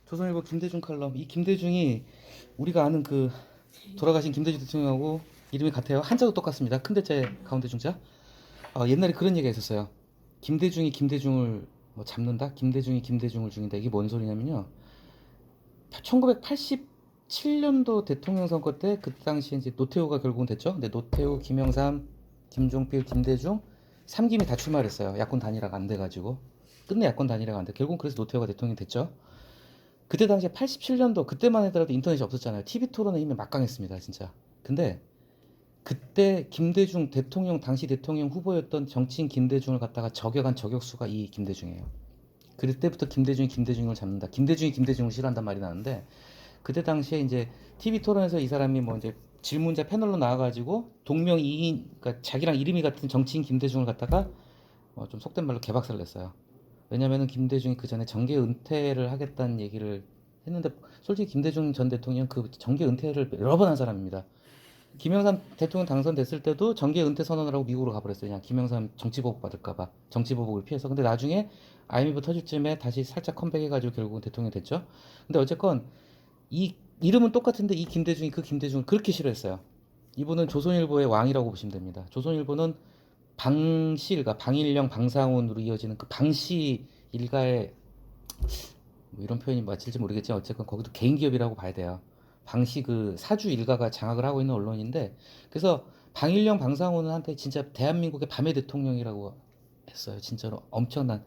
조선일보 김대중 칼럼. 이 김대중이 우리가 아는 그 돌아가신 김대중 대통령하고 이름이 같아요. 한자도 똑같습니다. 큰 대자에 가운데 중자. 옛날에 그런 얘기가 있었어요. 김대중이 김대중을 뭐 잡는다? 김대중이 김대중을 죽인다. 이게 뭔 소리냐면요. 1987년도 대통령 선거 때 그 당시에 이제 노태우가 결국은 됐죠. 근데 노태우, 김영삼, 김종필, 김대중 3김이 다 출마를 했어요. 야권 단일화가 안 돼가지고. 끝내 야권 단일화가 안 돼. 결국 그래서 노태우가 대통령이 됐죠. 그때 당시에 87년도 그때만 하더라도 인터넷이 없었잖아요. TV 토론의 힘이 막강했습니다, 진짜. 근데 그때 김대중 대통령 당시 대통령 후보였던 정치인 김대중을 갖다가 저격한 저격수가 이 김대중이에요. 그때부터 김대중이 김대중을 잡는다. 김대중이 김대중을 싫어한단 말이 나는데 그때 당시에 이제 TV 토론에서 이 사람이 뭐 이제 질문자 패널로 나와가지고 동명이인, 그러니까 자기랑 이름이 같은 정치인 김대중을 갖다가 좀 속된 말로 개박살을 냈어요. 왜냐면은 김대중이 그 전에 정계 은퇴를 하겠다는 얘기를 했는데 솔직히 김대중 전 대통령 그 정계 은퇴를 여러 번 한 사람입니다. 김영삼 대통령 당선됐을 때도 정계 은퇴 선언을 하고 미국으로 가버렸어요. 그냥 김영삼 정치보복 받을까봐 정치보복을 피해서. 근데 나중에 IMF 터질 쯤에 다시 살짝 컴백해가지고 결국은 대통령이 됐죠. 근데 어쨌건 이 이름은 똑같은데 이 김대중이 그 김대중을 그렇게 싫어했어요. 이분은 조선일보의 왕이라고 보시면 됩니다. 조선일보는 방시 일가, 방일령, 방상훈으로 이어지는 그 방시 일가의 뭐 이런 표현이 맞을지 모르겠지만 어쨌건 거기도 개인 기업이라고 봐야 돼요. 방시 그 사주 일가가 장악을 하고 있는 언론인데 그래서 방일령, 방상훈은 한테 진짜 대한민국의 밤의 대통령이라고 했어요. 진짜로 엄청난.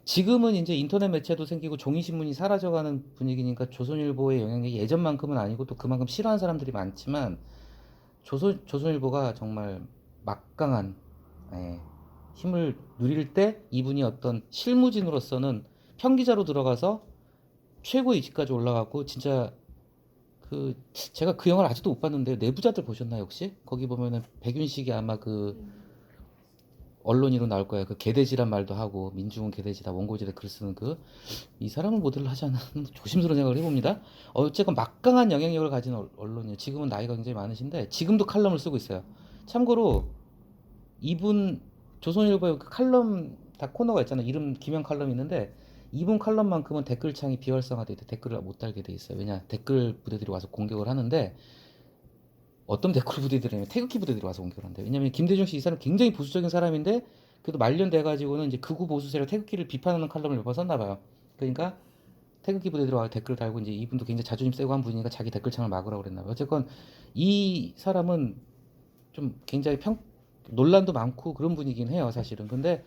지금은 이제 인터넷 매체도 생기고 종이 신문이 사라져가는 분위기니까 조선일보의 영향력이 예전만큼은 아니고 또 그만큼 싫어하는 사람들이 많지만 조선일보가 정말 막강한, 예, 힘을 누릴 때 이분이 어떤 실무진으로서는 평기자로 들어가서 최고의 위치까지 올라갔고 진짜 그 제가 그 영화를 아직도 못 봤는데 내부자들 보셨나요 혹시? 거기 보면은 백윤식이 아마 그 언론인으로 나올 거예요. 그 개돼지란 말도 하고 민중은 개돼지다 원고지에 글 쓰는 그 이 사람을 모델로 하지 않나 조심스러운 생각을 해봅니다. 어쨌건 막강한 영향력을 가진 언론이에요. 지금은 나이가 굉장히 많으신데 지금도 칼럼을 쓰고 있어요. 참고로 이분 조선일보의 그 칼럼 다 코너가 있잖아요. 이름 기명 칼럼이 있는데 이분 칼럼만큼은 댓글창이 비활성화돼 있대. 댓글을 못 달게 돼 있어요. 왜냐 댓글 부대들이 와서 공격을 하는데 어떤 댓글 부대들이냐면 태극기 부대들이 와서 공격을 한대. 왜냐면 김대중 씨 이 사람 굉장히 보수적인 사람인데 그래도 말년돼 가지고는 이제 극우 보수 세력 태극기를 비판하는 칼럼을 몇 번 썼나 봐요. 그러니까 태극기 부대들이 와서 댓글 달고 이제 이분도 굉장히 자존심 세고 한 분이니까 자기 댓글창을 막으라고 그랬나 봐요. 어쨌건 이 사람은 좀 굉장히 논란도 많고 그런 분이긴 해요, 사실은. 근데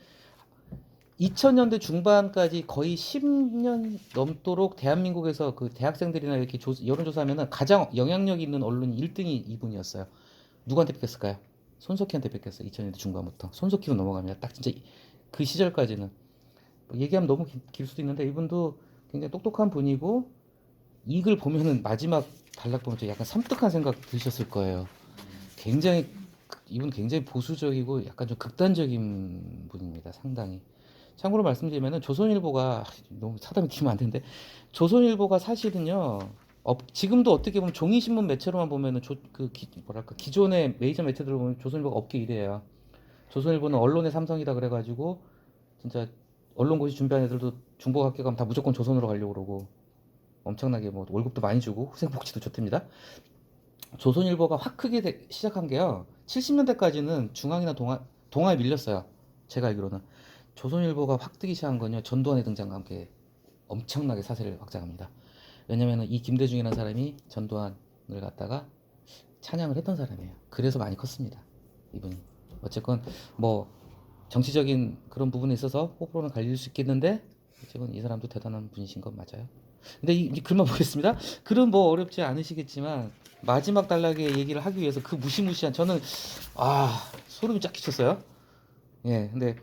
2000년대 중반까지 거의 10년 넘도록 대한민국에서 그 대학생들이나 이렇게 여론조사하면은 가장 영향력 있는 언론이 1등이 이분이었어요. 누구한테 뺏겼을까요? 손석희한테 뺏겼어요. 2000년대 중반부터. 손석희로 넘어갑니다. 딱 진짜 그 시절까지는. 뭐 얘기하면 너무 길 수도 있는데 이분도 굉장히 똑똑한 분이고 이 글 보면은 마지막 단락 보면 약간 섬뜩한 생각 드셨을 거예요. 굉장히 이분 굉장히 보수적이고 약간 좀 극단적인 분입니다. 상당히. 참고로 말씀드리면은 조선일보가 너무 사담이 길면 안 되는데 조선일보가 사실은요. 지금도 어떻게 보면 종이신문 매체로만 보면은 뭐랄까 기존의 메이저 매체들을 보면 조선일보가 업계 1위예요. 조선일보는 언론의 삼성이다 그래가지고 진짜 언론고시 준비한 애들도 중복학교 가면 다 무조건 조선으로 가려고 그러고 엄청나게 뭐 월급도 많이 주고 후생복지도 좋답니다. 조선일보가 확 크게 시작한 게요. 70년대까지는 중앙이나 동아에 밀렸어요. 제가 알기로는. 조선일보가 확 뜨기 시작한 건요. 전두환의 등장과 함께 엄청나게 사세를 확장합니다. 왜냐면은 이 김대중이라는 사람이 전두환을 갖다가 찬양을 했던 사람이에요. 그래서 많이 컸습니다. 이분이. 어쨌건 뭐 정치적인 그런 부분에 있어서 호불호는 갈릴 수 있겠는데 어쨌건 이 사람도 대단한 분이신 건 맞아요. 근데 이 글만 보겠습니다. 글은 뭐 어렵지 않으시겠지만 마지막 단락의 얘기를 하기 위해서 그 무시무시한 저는 소름이 쫙 끼쳤어요. 예, 근데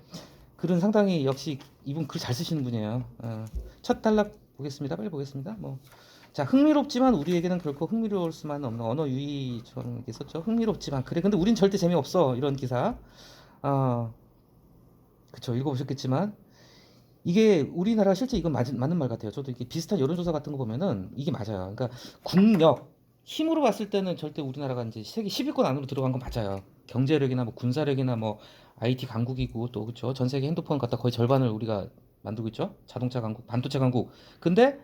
글은 상당히 역시 이분 글 잘 쓰시는 분이에요. 첫 단락 보겠습니다. 빨리 보겠습니다. 뭐, 자, 흥미롭지만 우리에게는 결코 흥미로울 수만 없는 언어 유희처럼 이렇게 썼죠. 흥미롭지만 그래. 근데 우린 절대 재미없어. 이런 기사. 그쵸. 읽어보셨겠지만 이게 우리나라 실제 이건 맞는 말 같아요. 저도 이게 비슷한 여론조사 같은 거 보면은 이게 맞아요. 그러니까 국력, 힘으로 봤을 때는 절대 우리나라가 이제 세계 10위권 안으로 들어간 건 맞아요. 경제력이나 뭐 군사력이나 뭐 IT 강국이고 또 그쵸. 전 세계 핸드폰 갖다 거의 절반을 우리가 만들고 있죠. 자동차 강국, 반도체 강국. 근데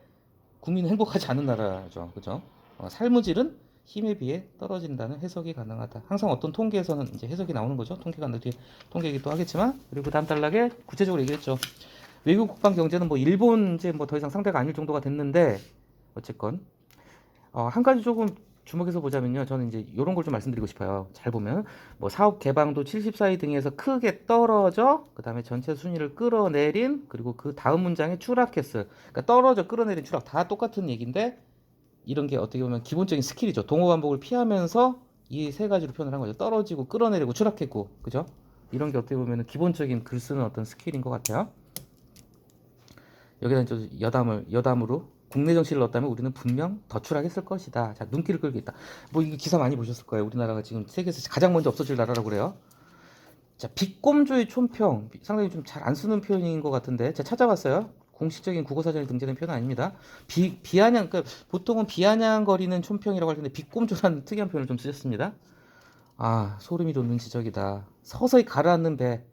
국민은 행복하지 않은 나라죠. 그죠? 삶의 질은 힘에 비해 떨어진다는 해석이 가능하다. 항상 어떤 통계에서는 이제 해석이 나오는 거죠. 통계가 뒤에 통계 얘기도 하겠지만, 그리고 다음 단락에 구체적으로 얘기했죠. 외국 국방 경제는 뭐 일본 이제 뭐 더 이상 상대가 아닐 정도가 됐는데, 어쨌건 한 가지 조금 주목해서 보자면요. 저는 이제 이런 걸 좀 말씀드리고 싶어요. 잘 보면 뭐 사업 개방도 74위 등에서 크게 떨어져, 그다음에 전체 순위를 끌어내린, 그리고 그 다음 문장에 추락했어. 그러니까 떨어져, 끌어내린, 추락 다 똑같은 얘기인데, 이런 게 어떻게 보면 기본적인 스킬이죠. 동호 반복을 피하면서 이 세 가지로 표현을 한 거죠. 떨어지고, 끌어내리고, 추락했고, 그죠? 이런 게 어떻게 보면 기본적인 글 쓰는 어떤 스킬인 것 같아요. 여기다 이제 여담으로 국내 정치를 넣었다면 우리는 분명 더 추락했을 것이다. 자, 눈길을 끌고 있다. 뭐 이거 기사 많이 보셨을 거예요. 우리나라가 지금 세계에서 가장 먼저 없어질 나라라고 그래요. 자, 비꼼조의 촌평, 상당히 좀 잘 안 쓰는 표현인 것 같은데 제가 찾아봤어요. 공식적인 국어사전에 등재된 표현은 아닙니다. 비아냥, 그러니까 보통은 비아냥거리는 촌평이라고 할 텐데 비꼼조라는 특이한 표현을 좀 쓰셨습니다. 아, 소름이 돋는 지적이다. 서서히 가라앉는 배.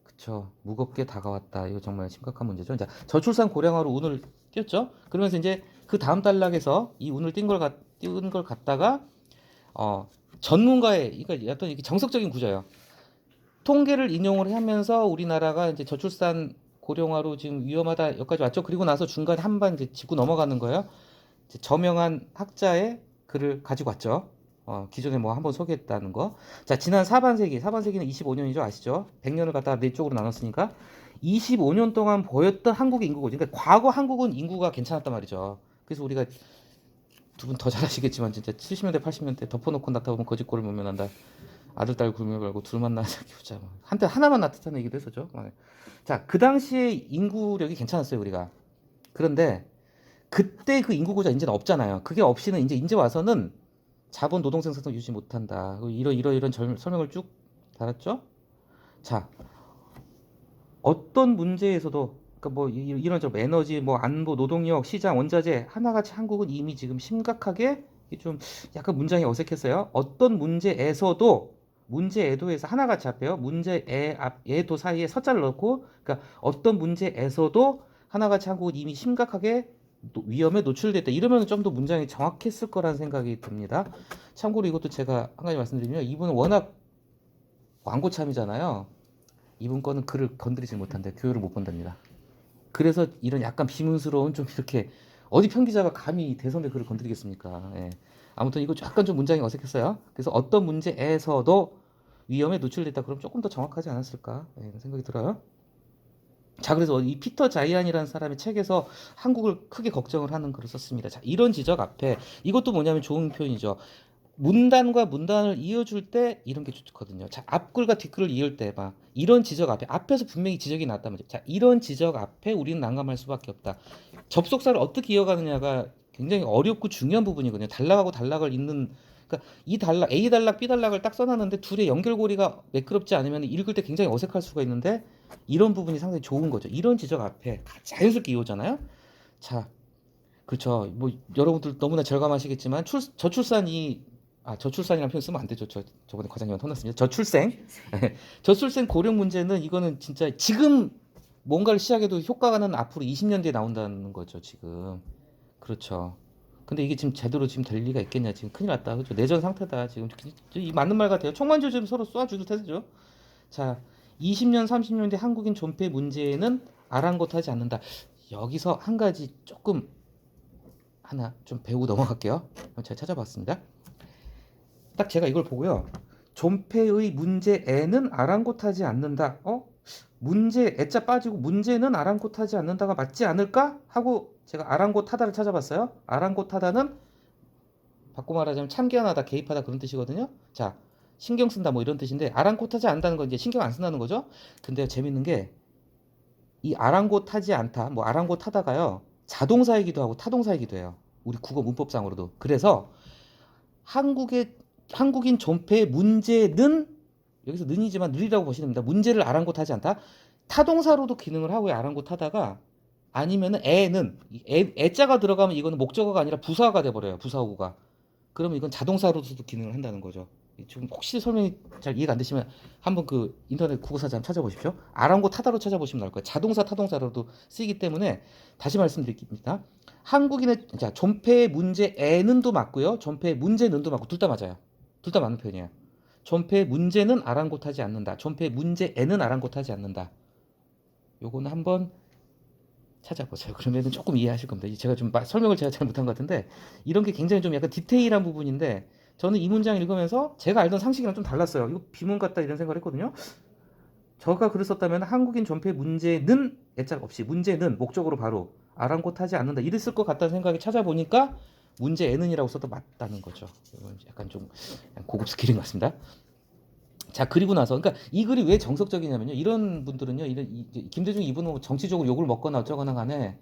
그쵸. 무겁게 다가왔다. 이거 정말 심각한 문제죠. 자, 저출산 고령화로 운을 띄었죠. 그러면서 이제 그 다음 단락에서 이 운을 띄운 걸 갖다가 전문가의, 그러니까 어떤 이게 정석적인 구조예요. 통계를 인용을 하면서 우리나라가 이제 저출산 고령화로 지금 위험하다 여기까지 왔죠. 그리고 나서 중간에 한 번 이제 짚고 넘어가는 거예요. 이제 저명한 학자의 글을 가지고 왔죠. 기존에 뭐 한번 소개했다는 거. 자, 지난 사반세기는 25년이죠. 아시죠? 100년을 갖다가 네 쪽으로 나눴으니까 25년 동안 보였던 한국의 인구 구조. 그러니까 과거 한국은 인구가 괜찮았단 말이죠. 그래서 우리가 두 분 더 잘 아시겠지만 진짜 70년대, 80년대 덮어놓고 낳다 보면 거짓골을 못 면한다. 아들, 딸 굶어 말고 둘만 낳아서 키우자. 뭐. 한때 하나만 낳았다는 얘기도 했었죠. 자, 그 당시에 인구력이 괜찮았어요, 우리가. 그런데 그때 그 인구 구조가 이제는 없잖아요. 그게 없이는 이제 와서는 자본 노동 생산성 유지 못한다. 이런 설명을 쭉 달았죠. 자, 어떤 문제에서도 그러니까 뭐 이런 좀 에너지, 뭐 안보, 노동력, 시장, 원자재 하나같이 한국은 이미 지금 심각하게 좀 약간 문장이 어색했어요. 어떤 문제에도에서 하나같이 앞에요. 문제에도 사이에 서자를 넣고, 그러니까 어떤 문제에서도 하나같이 한국은 이미 심각하게 위험에 노출됐다. 이러면 좀 더 문장이 정확했을 거라는 생각이 듭니다. 참고로 이것도 제가 한 가지 말씀드리면 이분은 워낙 광고참이잖아요. 이분 거는 글을 건드리지 못한대. 교육을 못 본답니다. 그래서 이런 약간 비문스러운 좀 이렇게 어디 편기자가 감히 대선배 글을 건드리겠습니까? 예. 아무튼 이거 약간 좀 문장이 어색했어요. 그래서 어떤 문제에서도 위험에 노출됐다. 그럼 조금 더 정확하지 않았을까? 예, 이런 생각이 들어요. 자, 그래서 이 피터 자이안이라는 사람의 책에서 한국을 크게 걱정을 하는 글을 썼습니다. 자, 이런 지적 앞에 이것도 뭐냐면 좋은 표현이죠. 문단과 문단을 이어줄 때 이런 게 좋거든요. 자, 앞글과 뒷글을 이을 때 막 이런 지적 앞에서 분명히 지적이 났단 말이죠. 자, 이런 지적 앞에 우리는 난감할 수밖에 없다. 접속사를 어떻게 이어가느냐가 굉장히 어렵고 중요한 부분이거든요. 단락하고 단락을 잇는, 그러니까 이 단락 A 단락 B 단락을 딱 써놨는데 둘의 연결고리가 매끄럽지 않으면 읽을 때 굉장히 어색할 수가 있는데 이런 부분이 상당히 좋은 거죠. 이런 지적 앞에 자연스럽게 이어오잖아요. 자, 그렇죠. 뭐 여러분들 너무나 절감하시겠지만 저출산이라는 표현 쓰면 안 되죠. 저번에 과장님한테 혼났습니다. 저출생 고령 문제는 이거는 진짜 지금 뭔가를 시작해도 효과가 는 앞으로 20년 뒤에 나온다는 거죠. 지금. 그렇죠. 근데 이게 지금 제대로 지금 될 리가 있겠냐. 지금 큰일 났다. 그렇죠. 내전 상태다. 지금 이 맞는 말 같아요. 총만주 좀 서로 쏴주는 태세죠. 자, 20년, 30년 뒤 한국인 존폐 문제는 아랑곳하지 않는다. 여기서 한 가지 조금 하나 좀 배우고 넘어갈게요. 제가 찾아봤습니다. 딱 제가 이걸 보고요. 존폐의 문제에는 아랑곳하지 않는다. 문제 애자 빠지고 문제는 아랑곳하지 않는다가 맞지 않을까? 하고 제가 아랑곳하다를 찾아봤어요. 아랑곳하다는 바꿔 말하자면 참견하다, 개입하다 그런 뜻이거든요. 자, 신경 쓴다 뭐 이런 뜻인데 아랑곳하지 않는다는 건 이제 신경 안 쓴다는 거죠. 근데 재밌는 게 이 아랑곳하지 않다, 뭐 아랑곳하다가요. 자동사이기도 하고 타동사이기도 해요. 우리 국어 문법상으로도. 그래서 한국인 존폐의 문제는 여기서 는이지만 느리라고 보시면 됩니다. 문제를 아랑곳하지 않다. 타동사로도 기능을 하고요. 아랑곳하다가 아니면은 애자가 들어가면 이거는 목적어가 아니라 부사가 돼버려요. 부사어구가. 그러면 이건 자동사로서도 기능을 한다는 거죠. 지금 혹시 설명이 잘 이해가 안 되시면 한번 그 인터넷 국어사전 찾아보십시오. 아랑곳하다로 찾아보시면 나올 거예요. 자동사, 타동사로도 쓰이기 때문에 다시 말씀드립니다. 한국인의 자 존폐의 문제에는도 맞고요. 존폐의 문제는도 맞고 둘 다 맞아요. 둘 다 맞는 표현이에요. 존폐의 문제는 아랑곳하지 않는다. 존폐의 문제에는 아랑곳하지 않는다. 요거는 한번 찾아보세요. 그러면은 조금 이해하실 겁니다. 제가 좀 설명을 제가 잘 못한 것 같은데 이런 게 굉장히 좀 약간 디테일한 부분인데 저는 이 문장 읽으면서 제가 알던 상식이랑 좀 달랐어요. 이거 비문 같다 이런 생각을 했거든요. 저가 글을 썼다면 한국인 존폐 문제는 애짝 없이 문제는 목적으로 바로 아랑곳하지 않는다 이랬을 것 같다는 생각이 찾아보니까 문제에는이라고 써도 맞다는 거죠. 이건 약간 좀 고급 스킬인 것 같습니다. 자 그리고 나서 그러니까 이 글이 왜 정석적이냐면요. 이런 분들은요. 김대중 이분은 뭐 정치적으로 욕을 먹거나 어쩌거나 간에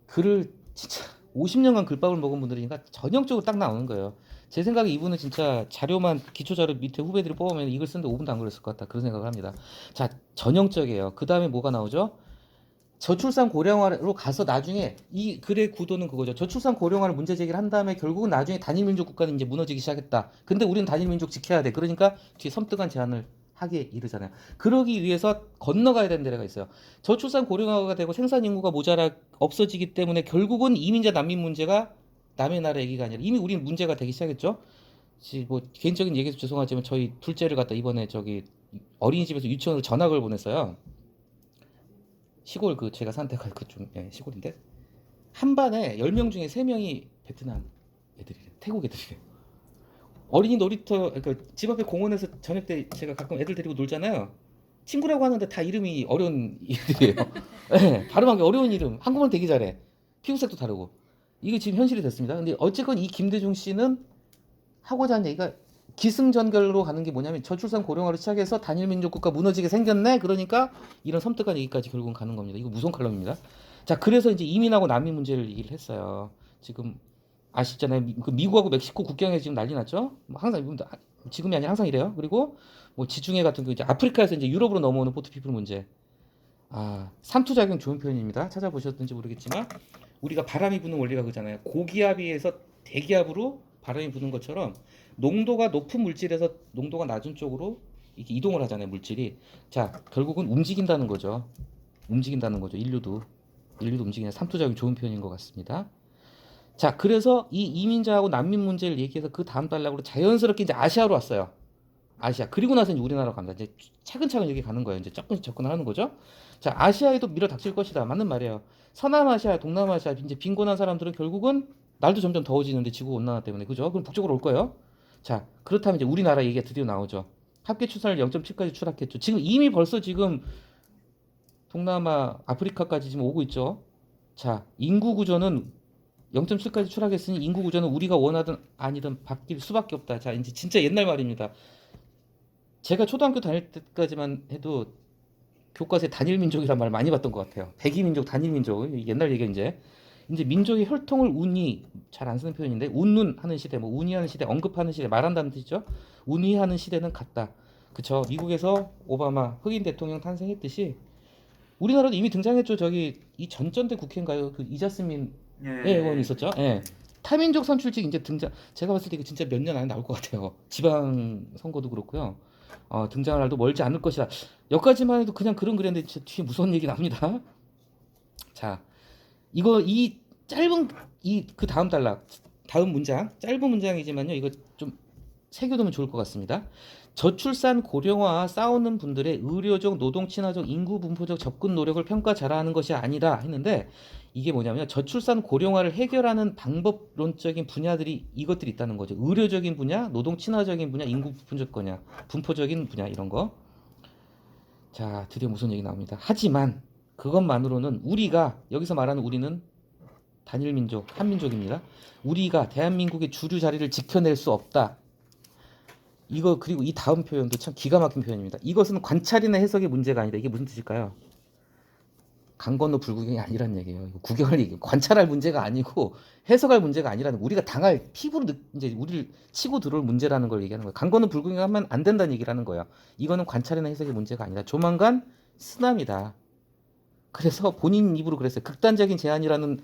글을 진짜 50년간 글밥을 먹은 분들이니까 전형적으로 딱 나오는 거예요. 제 생각에 이분은 진짜 자료만 기초 자료 밑에 후배들이 뽑으면 이걸 쓰는데 5분도 안 걸렸을 것 같다 그런 생각을 합니다. 자 전형적이에요. 그 다음에 뭐가 나오죠? 저출산 고령화로 가서 나중에 이 글의 구도는 그거죠. 저출산 고령화를 문제 제기를 한 다음에 결국은 나중에 단일민족 국가는 이제 무너지기 시작했다. 근데 우리는 단일민족 지켜야 돼. 그러니까 뒤에 섬뜩한 제안을 하기에 이르잖아요. 그러기 위해서 건너가야 되는 데가 있어요. 저출산 고령화가 되고 생산 인구가 모자라 없어지기 때문에 결국은 이민자 난민 문제가 남의 나라 얘기가 아니라 이미 우리는 문제가 되기 시작했죠. 뭐 개인적인 얘기해서 죄송하지만 저희 둘째를 갖다 이번에 저기 어린이집에서 유치원으로 전학을 보냈어요. 시골 그 제가 산 데가 그 좀 시골인데 한 반에 10명 중에 3명이 베트남 애들이래요. 태국 애들이래요. 어린이 놀이터 그러니까 집 앞에 공원에서 저녁 때 제가 가끔 애들 데리고 놀잖아요. 친구라고 하는데 다 이름이 어려운 이름이에요. 네, 발음하기 어려운 이름. 한국말 되게 잘해. 피부색도 다르고. 이게 지금 현실이 됐습니다. 근데 어쨌건 이 김대중 씨는 하고자 하는 얘기가 기승전결로 가는 게 뭐냐면 저출산 고령화를 시작해서 단일민족 국가 무너지게 생겼네. 그러니까 이런 섬뜩한 얘기까지 결국은 가는 겁니다. 이거 무서운 칼럼입니다. 자, 그래서 이제 이민하고 난민 문제를 얘기를 했어요. 지금 아시잖아요. 그 미국하고 멕시코 국경에 지금 난리 났죠. 뭐 항상 지금이 아니라 항상 이래요. 그리고 뭐 지중해 같은 거 이제 아프리카에서 이제 유럽으로 넘어오는 포트피플 문제. 아, 삼투작용 좋은 표현입니다. 찾아보셨는지 모르겠지만 우리가 바람이 부는 원리가 그잖아요. 고기압에서 대기압으로 바람이 부는 것처럼 농도가 높은 물질에서 농도가 낮은 쪽으로 이렇게 이동을 하잖아요. 물질이. 자, 결국은 움직인다는 거죠. 움직인다는 거죠. 인류도 움직이는 삼투작용 좋은 표현인 것 같습니다. 자, 그래서 이 이민자하고 난민 문제를 얘기해서 그 다음 단락으로 자연스럽게 이제 아시아로 왔어요. 아시아. 그리고 나서 이제 우리나라로 갑니다. 이제 차근차근 여기 가는 거예요. 이제 조금씩 접근하는 거죠. 자, 아시아에도 밀어 닥칠 것이다. 맞는 말이에요. 서남아시아, 동남아시아 이제 빈곤한 사람들은 결국은 날도 점점 더워지는데 지구 온난화 때문에 그죠? 그럼 북쪽으로 올 거예요. 자, 그렇다면 이제 우리나라 얘기가 드디어 나오죠. 합계 추산을 0.7까지 추락했죠. 지금 이미 벌써 지금 동남아, 아프리카까지 지금 오고 있죠. 자, 인구 구조는 0.7까지 추락했으니 인구 구조는 우리가 원하든 아니든 바뀔 수밖에 없다. 자, 이제 진짜 옛날 말입니다. 제가 초등학교 다닐 때까지만 해도 교과서에 단일민족이란 말 많이 봤던 것 같아요. 백이민족, 단일민족 옛날 얘기 이제 민족의 혈통을 운이 잘 안 쓰는 표현인데 운운 하는 시대, 뭐 운이하는 시대, 언급하는 시대, 말한다는 뜻이죠. 운이하는 시대는 같다. 그쵸? 미국에서 오바마 흑인 대통령 탄생했듯이 우리나라도 이미 등장했죠. 저기 이 전전대 국회인가요? 그 이자스민 의원이 있었죠. 예. 타민족 선출직 이제 등장. 제가 봤을 때 이거 진짜 몇 년 안에 나올 것 같아요. 지방 선거도 그렇고요. 등장할 날도 멀지 않을 것이다. 여기까지만 해도 그냥 그런 그랬는데 뒤에 무서운 얘기 나옵니다. 자, 이거 이 짧은 이 그 다음 단락, 다음 문장, 짧은 문장이지만요. 이거 좀 새겨두면 좋을 것 같습니다. 저출산 고령화와 싸우는 분들의 의료적, 노동 친화적, 인구 분포적 접근 노력을 평가 잘하는 것이 아니라 했는데 이게 뭐냐면 저출산 고령화를 해결하는 방법론적인 분야들이 이것들이 있다는 거죠. 의료적인 분야, 노동 친화적인 분야, 인구 분포적인 분야 이런 거. 자, 드디어 무슨 얘기 나옵니다. 하지만 그것만으로는 우리가 여기서 말하는 우리는 단일민족, 한민족입니다. 우리가 대한민국의 주류 자리를 지켜낼 수 없다. 이거 그리고 이 다음 표현도 참 기가 막힌 표현입니다. 이것은 관찰이나 해석의 문제가 아니다. 이게 무슨 뜻일까요? 강 건너 불구경이 아니란 얘기예요. 이거 구경할 얘기, 관찰할 문제가 아니고 해석할 문제가 아니라는 거. 우리가 당할 피부로 이제 우리를 치고 들어올 문제라는 걸 얘기하는 거예요. 강 건너 불구경하면 안 된다는 얘기라는 거예요. 이거는 관찰이나 해석의 문제가 아니다. 조만간 쓰나미다. 그래서 본인 입으로 그랬어요. 극단적인 제안이라는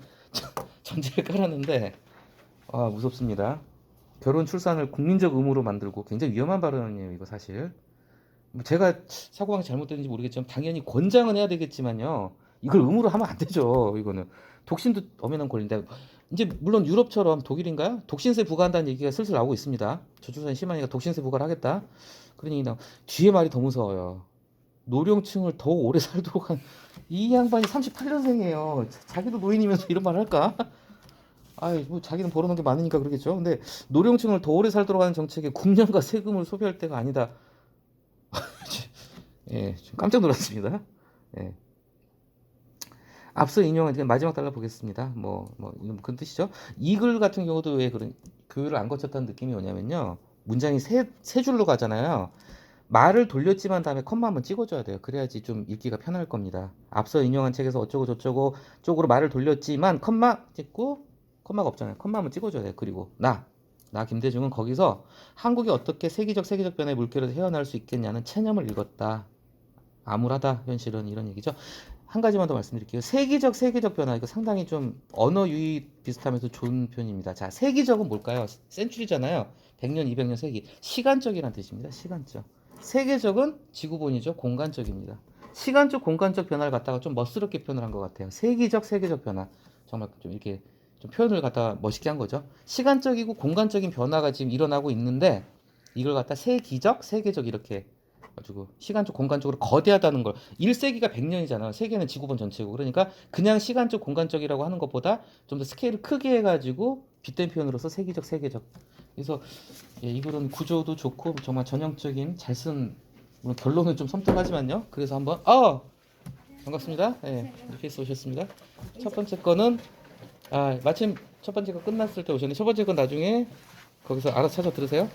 전제를 깔았는데 무섭습니다. 결혼 출산을 국민적 의무로 만들고 굉장히 위험한 발언이에요, 이거 사실. 뭐 제가 사고방식 잘못됐는지 모르겠지만 당연히 권장은 해야 되겠지만요. 이걸 의무로 하면 안 되죠. 이거는 독신도 엄연한 권리인데 이제 물론 유럽처럼 독일인가요? 독신세 부과한다는 얘기가 슬슬 나오고 있습니다. 저출산이 심하니까 독신세 부과를 하겠다. 그런 얘기 뒤에 말이 더 무서워요. 노령층을 더 오래 살도록 한 이 양반이 38년생이에요. 자기도 노인이면서 이런 말 할까? 아이, 뭐 자기는 벌어놓은 게 많으니까 그러겠죠. 근데 노령층을 더 오래 살도록 하는 정책에 국년과 세금을 소비할 때가 아니다. 예, 좀 깜짝 놀랐습니다. 예. 앞서 인용한 마지막 달라 보겠습니다. 그런 뜻이죠. 이 글 같은 경우도 왜 그런 교육을 안 거쳤다는 느낌이 오냐면요. 문장이 세 줄로 가잖아요. 말을 돌렸지만 다음에 컴마 한번 찍어줘야 돼요. 그래야지 좀 읽기가 편할 겁니다. 앞서 인용한 책에서 어쩌고 저쩌고 쪽으로 말을 돌렸지만 컴마 찍고 컴마가 없잖아요. 컴마 한번 찍어줘야 돼요. 그리고 나 김대중은 거기서 한국이 어떻게 세계적 변화의 물결에서 헤어날 수 있겠냐는 체념을 읽었다. 암울하다 현실은 이런 얘기죠. 한 가지만 더 말씀드릴게요. 세기적 변화 이거 상당히 좀 언어 유의 비슷하면서 좋은 표현입니다. 자, 세기적은 뭘까요? 센츄리잖아요. 100년, 200년 세기. 시간적이란 뜻입니다. 시간적. 세계적은 지구본이죠. 공간적입니다. 시간적, 공간적 변화를 갖다가 좀 멋스럽게 표현을 한 것 같아요. 세기적 변화. 정말 좀 이렇게 좀 표현을 갖다가 멋있게 한 거죠. 시간적이고 공간적인 변화가 지금 일어나고 있는데 이걸 갖다 세계적 이렇게 가지고 시간적 공간적으로 거대하다는 걸 1세기가 100년이잖아요. 세계는 지구본 전체고. 그러니까 그냥 시간적 공간적이라고 하는 것보다 좀 더 스케일을 크게 해가지고 빗댄 표현으로서 세계적. 그래서 예, 이 글은 구조도 좋고 정말 전형적인 잘 쓴 물론 결론은 좀 섬뜩하지만요. 그래서 한번 반갑습니다. 예, 뉴페이스 오셨습니다. 첫 번째 거는 마침 첫 번째 거 끝났을 때 오셨는데 첫 번째 건 나중에 거기서 알아서 찾아 들으세요.